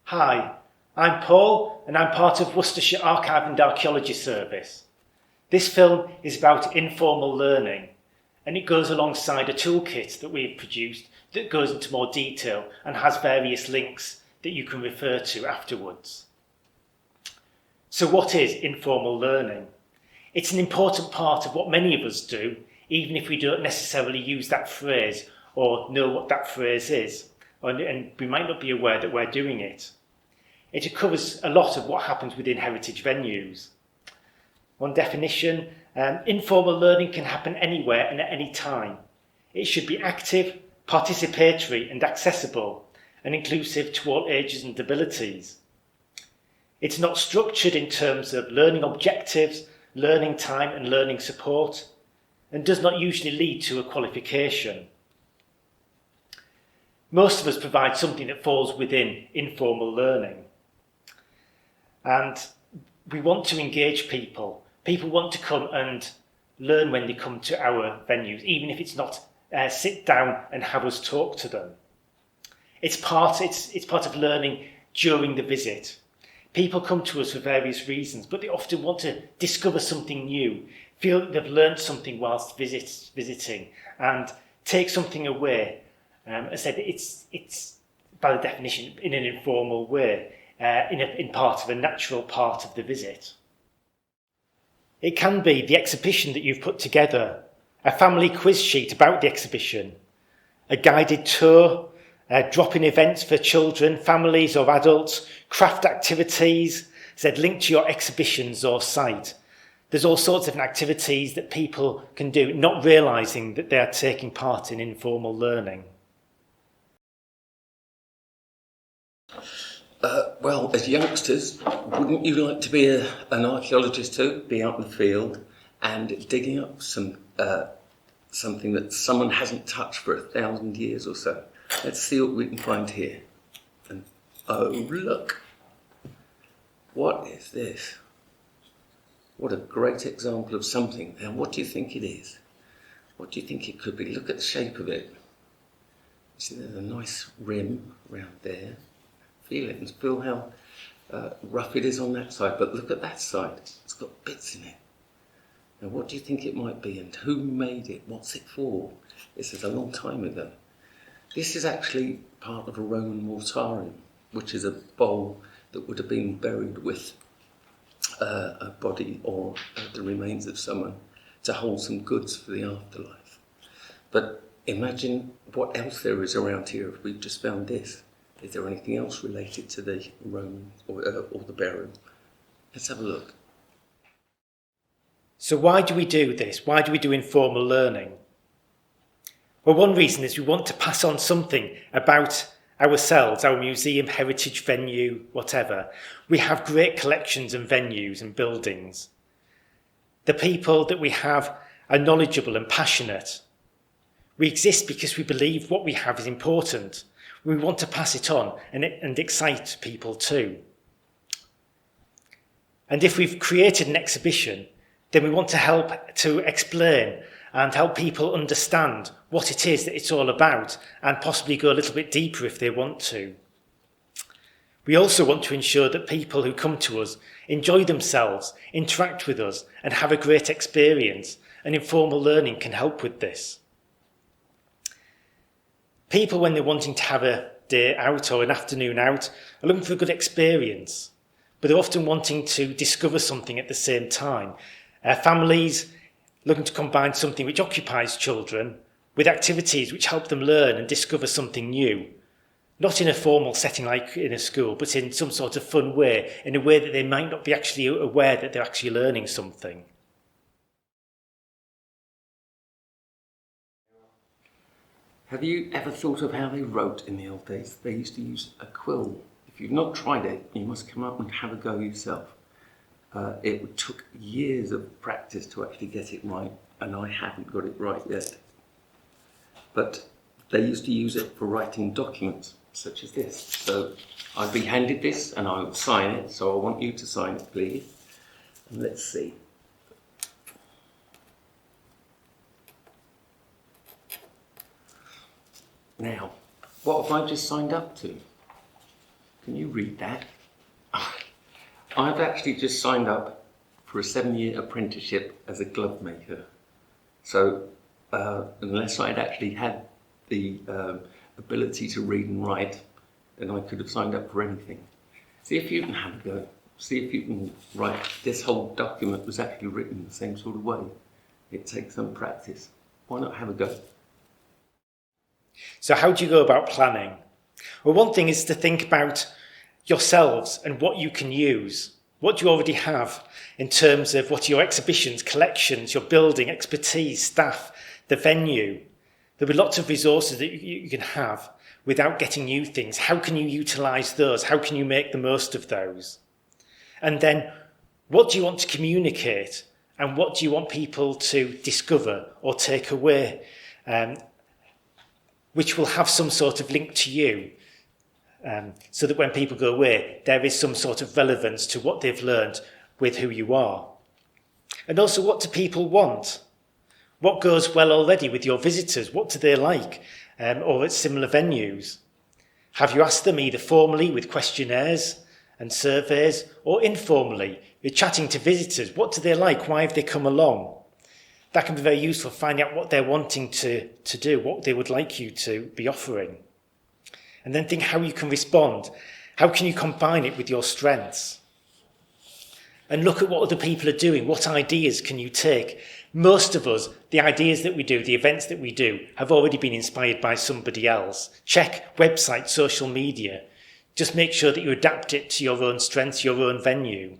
Hi, I'm Paul and I'm part of Worcestershire Archive and Archaeology Service. This film is about informal learning and it goes alongside a toolkit that we've produced that goes into more detail and has various links that you can refer to afterwards. So what is informal learning? It's an important part of what many of us do, even if we don't necessarily use that phrase or know what that phrase is, and we might not be aware that we're doing it. It covers a lot of what happens within heritage venues. One definition, informal learning can happen anywhere and at any time. It should be active, participatory and accessible, and inclusive to all ages and abilities. It's not structured in terms of learning objectives, learning time and learning support, and does not usually lead to a qualification. Most of us provide something that falls within informal learning. And we want to engage people. People want to come and learn when they come to our venues, even if it's not sit down and have us talk to them. It's part of learning during the visit. People come to us for various reasons, but they often want to discover something new, feel that they've learned something whilst visiting, and take something away. I said it's by the definition in an informal way, in part of a natural part of the visit. It can be the exhibition that you've put together, a family quiz sheet about the exhibition, a guided tour, drop-in events for children, families or adults, craft activities, linked to your exhibitions or site. There's all sorts of activities that people can do, not realising that they are taking part in informal learning. Well, as youngsters, wouldn't you like to be an archaeologist too? Be out in the field and digging up something that someone hasn't touched for 1,000 years or so. Let's see what we can find here. And oh, look! What is this? What a great example of something. Now, what do you think it is? What do you think it could be? Look at the shape of it. See, there's a nice rim around there. Feel it and feel how rough it is on that side. But look at that side. It's got bits in it. Now, what do you think it might be? And who made it? What's it for? This is a long time ago. This is actually part of a Roman mortarium, which is a bowl that would have been buried with a body or the remains of someone to hold some goods for the afterlife. But imagine what else there is around here if we've just found this. Is there anything else related to the Roman or the burial? Let's have a look. So why do we do this? Why do we do informal learning? Well, one reason is we want to pass on something about ourselves, our museum, heritage venue, whatever. We have great collections and venues and buildings. The people that we have are knowledgeable and passionate. We exist because we believe what we have is important. We want to pass it on and excite people too. And if we've created an exhibition, then we want to help to explain and help people understand what it is that it's all about and possibly go a little bit deeper if they want to. We also want to ensure that people who come to us enjoy themselves, interact with us and have a great experience, and informal learning can help with this. People, when they're wanting to have a day out or an afternoon out, are looking for a good experience, but they're often wanting to discover something at the same time. Families looking to combine something which occupies children with activities which help them learn and discover something new. Not in a formal setting like in a school, but in some sort of fun way, in a way that they might not be actually aware that they're actually learning something. Have you ever thought of how they wrote in the old days? They used to use a quill. If you've not tried it, you must come up and have a go yourself. It took years of practice to actually get it right, and I haven't got it right yet. But they used to use it for writing documents, such as this. So I'd be handed this and I would sign it, so I want you to sign it, please. And let's see. Now, what have I just signed up to? Can you read that? I've actually just signed up for a 7-year apprenticeship as a glove maker. So unless I'd actually had the ability to read and write, then I could have signed up for anything. See if you can have a go. See if you can write. This whole document was actually written the same sort of way. It takes some practice. Why not have a go? So how do you go about planning? Well, one thing is to think about yourselves and what you can use. What do you already have in terms of what are your exhibitions, collections, your building, expertise, staff, the venue? There'll be lots of resources that you can have without getting new things. How can you utilise those? How can you make the most of those? And then, what do you want to communicate? And what do you want people to discover or take away? Which will have some sort of link to you. So that when people go away, there is some sort of relevance to what they've learned with who you are. And also, what do people want? What goes well already with your visitors? What do they like? Or at similar venues? Have you asked them either formally with questionnaires and surveys or informally? You're chatting to visitors. What do they like? Why have they come along? That can be very useful, finding out what they're wanting to do, what they would like you to be offering. And then think how you can respond. How can you combine it with your strengths? And look at what other people are doing. What ideas can you take? Most of us, the ideas that we do, the events that we do, have already been inspired by somebody else. Check website, social media. Just make sure that you adapt it to your own strengths, your own venue.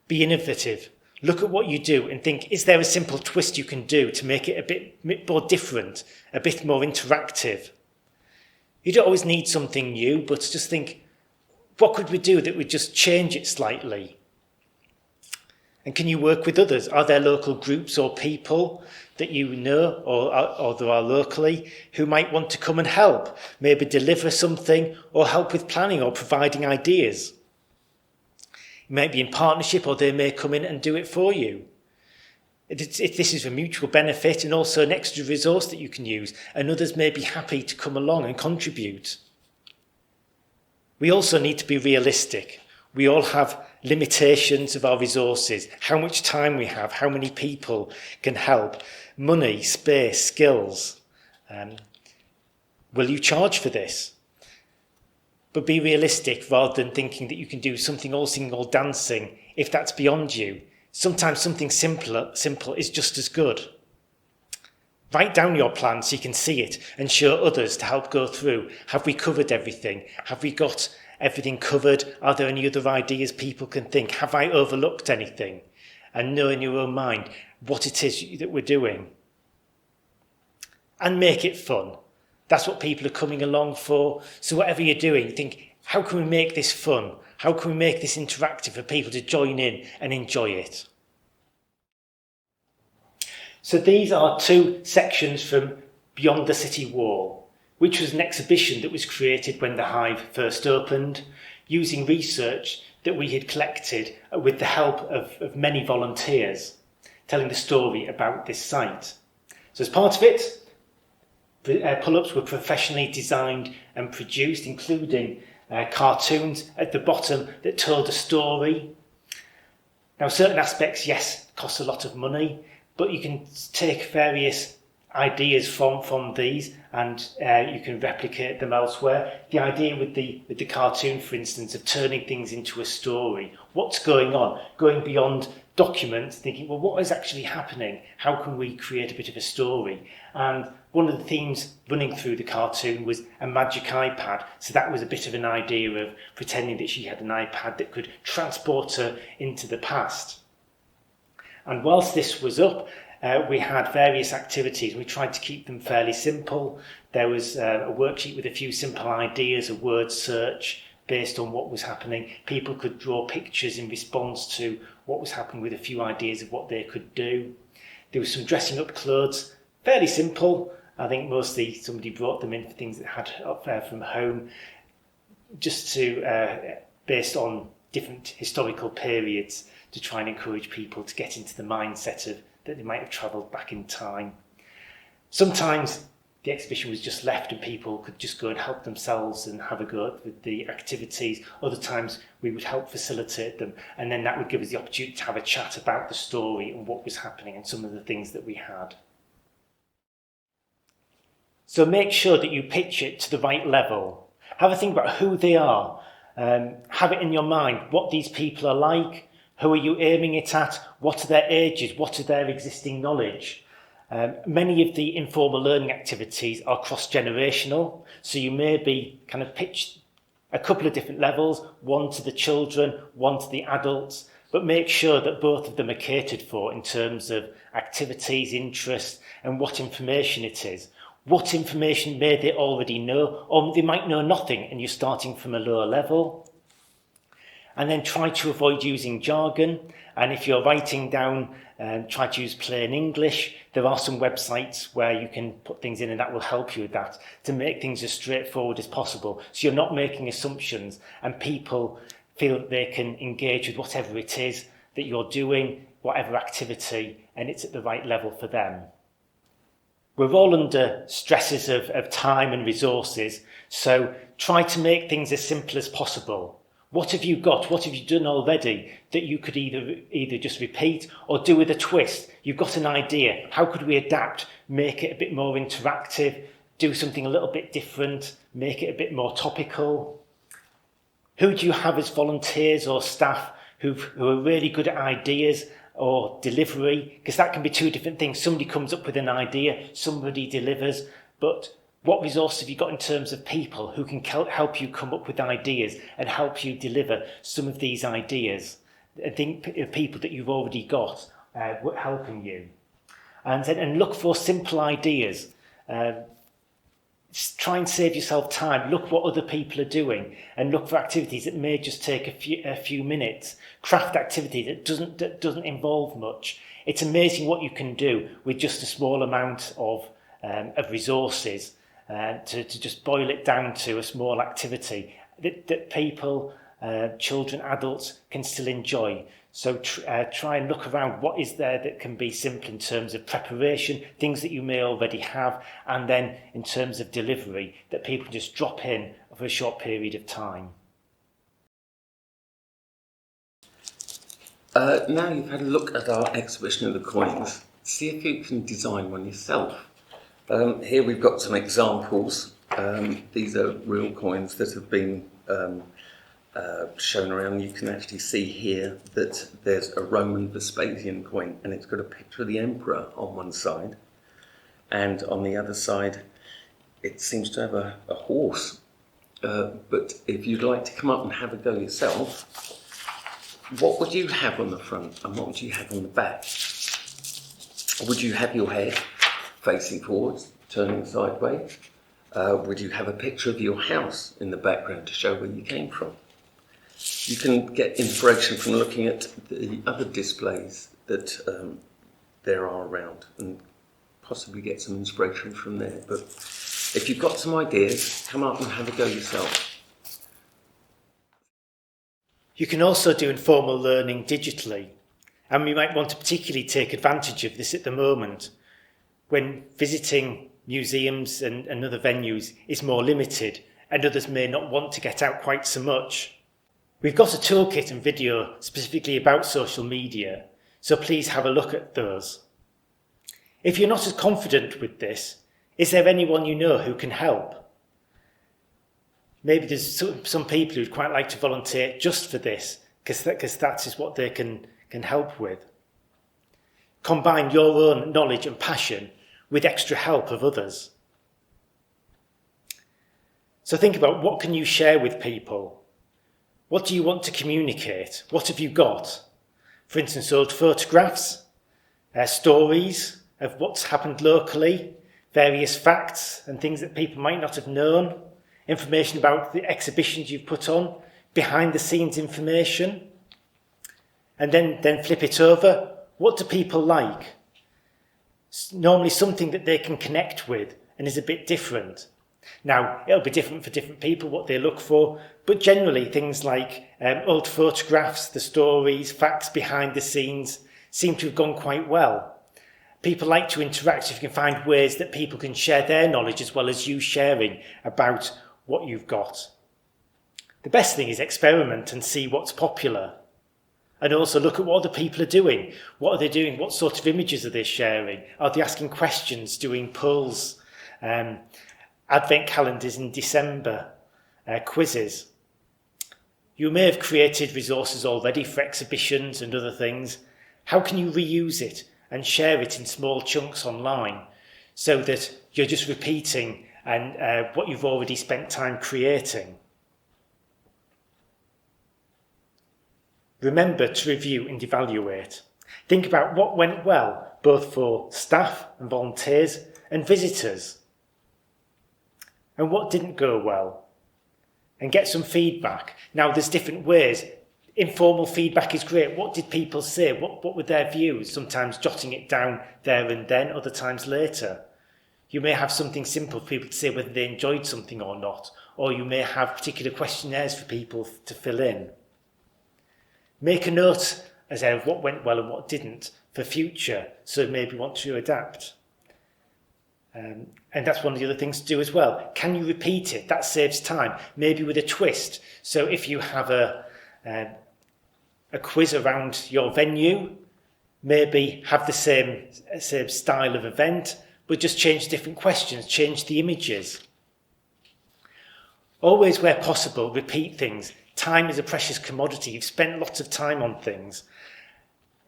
Be innovative. Look at what you do and think, is there a simple twist you can do to make it a bit more different, a bit more interactive? You don't always need something new, but just think, what could we do that would just change it slightly? And can you work with others? Are there local groups or people that you know or there are locally who might want to come and help, maybe deliver something or help with planning or providing ideas? You might be in partnership or they may come in and do it for you. This is a mutual benefit and also an extra resource that you can use, and others may be happy to come along and contribute. We also need to be realistic. We all have limitations of our resources, how much time we have, how many people can help, money, space, skills. Will you charge for this? But be realistic rather than thinking that you can do something all singing, all dancing if that's beyond you. Sometimes something simple is just as good. Write down your plan so you can see it and show others to help go through. Have we covered everything? Have we got everything covered? Are there any other ideas people can think? Have I overlooked anything? And know in your own mind what it is that we're doing. And make it fun. That's what people are coming along for. So whatever you're doing, think, how can we make this fun? How can we make this interactive for people to join in and enjoy it? So these are two sections from Beyond the City Wall, which was an exhibition that was created when the Hive first opened, using research that we had collected with the help of many volunteers, telling the story about this site. So as part of it, pull-ups were professionally designed and produced, including cartoons at the bottom that told a story. Now, certain aspects, yes, cost a lot of money, but you can take various ideas from these and you can replicate them elsewhere. The idea with the cartoon, for instance, of turning things into a story. What's going on? Going beyond documents, thinking, well, what is actually happening? How can we create a bit of a story? And one of the themes running through the cartoon was a magic iPad. So that was a bit of an idea of pretending that she had an iPad that could transport her into the past. And whilst this was up, we had various activities. We tried to keep them fairly simple. There was a worksheet with a few simple ideas, a word search based on what was happening. People could draw pictures in response to what was happening with a few ideas of what they could do. There was some dressing up clothes, fairly simple. I think mostly somebody brought them in for things that had up there from home, just to based on different historical periods to try and encourage people to get into the mindset of that they might have travelled back in time. Sometimes the exhibition was just left and people could just go and help themselves and have a go with the activities. Other times we would help facilitate them, and then that would give us the opportunity to have a chat about the story and what was happening and some of the things that we had. So make sure that you pitch it to the right level. Have a think about who they are. Have it in your mind what these people are like. Who are you aiming it at? What are their ages? What are their existing knowledge? Many of the informal learning activities are cross-generational, so you may be kind of pitched a couple of different levels, one to the children, one to the adults, but make sure that both of them are catered for in terms of activities, interests, and what information it is. What information may they already know, or they might know nothing and you're starting from a lower level. And then try to avoid using jargon, and if you're writing down, try to use plain English. There are some websites where you can put things in and that will help you with that, to make things as straightforward as possible, so you're not making assumptions and people feel that they can engage with whatever it is that you're doing, whatever activity, and it's at the right level for them. We're all under stresses of time and resources, so try to make things as simple as possible. What have you got? What have you done already that you could either just repeat or do with a twist? You've got an idea. How could we adapt, make it a bit more interactive, do something a little bit different, make it a bit more topical? Who do you have as volunteers or staff who are really good at ideas or delivery? Because that can be two different things. Somebody comes up with an idea, somebody delivers, but what resources have you got in terms of people who can help you come up with ideas and help you deliver some of these ideas? I think people that you've already got helping you. And look for simple ideas. Try and save yourself time. Look what other people are doing and look for activities that may just take a few minutes. Craft activity that doesn't involve much. It's amazing what you can do with just a small amount of resources. To just boil it down to a small activity that people, children, adults can still enjoy. So try and look around what is there that can be simple in terms of preparation, things that you may already have, and then in terms of delivery that people just drop in for a short period of time. Now you've had a look at our exhibition of the coins, see if you can design one yourself. Here we've got some examples. These are real coins that have been shown around. You can actually see here that there's a Roman Vespasian coin and it's got a picture of the emperor on one side, and on the other side it seems to have a horse. But if you'd like to come up and have a go yourself, what would you have on the front and what would you have on the back? Would you have your head facing forwards, turning sideways? Would you have a picture of your house in the background to show where you came from? You can get inspiration from looking at the other displays that there are around and possibly get some inspiration from there. But if you've got some ideas, come up and have a go yourself. You can also do informal learning digitally, and we might want to particularly take advantage of this at the moment, when visiting museums and other venues is more limited and others may not want to get out quite so much. We've got a toolkit and video specifically about social media, so please have a look at those. If you're not as confident with this, is there anyone you know who can help? Maybe there's some people who'd quite like to volunteer just for this, because that is what they can help with. Combine your own knowledge and passion with extra help of others. So think about, what can you share with people? What do you want to communicate? What have you got? For instance, old photographs, stories of what's happened locally, various facts and things that people might not have known, information about the exhibitions you've put on, behind the scenes information. And then flip it over. What do people like? Normally something that they can connect with and is a bit different. Now, it'll be different for different people, what they look for, but generally things like old photographs, the stories, facts behind the scenes seem to have gone quite well. People like to interact if you can find ways that people can share their knowledge as well as you sharing about what you've got. The best thing is experiment and see what's popular. And also look at what other people are doing. What are they doing? What sort of images are they sharing? Are they asking questions, doing polls, advent calendars in December, quizzes? You may have created resources already for exhibitions and other things. How can you reuse it and share it in small chunks online so that you're just repeating what you've already spent time creating? Remember to review and evaluate. Think about what went well, both for staff and volunteers and visitors, and what didn't go well, and get some feedback. Now, there's different ways. Informal feedback is great. What did people say? What were their views? Sometimes jotting it down there and then, other times later. You may have something simple for people to say whether they enjoyed something or not, or you may have particular questionnaires for people to fill in. Make a note as of what went well and what didn't for future, so maybe want to adapt. And that's one of the other things to do as well. Can you repeat it? That saves time, maybe with a twist. So if you have a quiz around your venue, maybe have the same style of event, but just change different questions, change the images. Always where possible, repeat things. Time is a precious commodity. You've spent lots of time on things.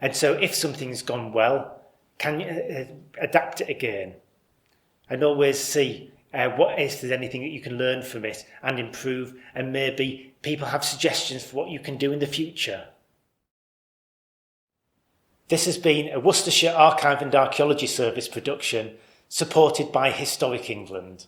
And so if something's gone well, can you adapt it again? And always see if there's anything that you can learn from it and improve. And maybe people have suggestions for what you can do in the future. This has been a Worcestershire Archive and Archaeology Service production supported by Historic England.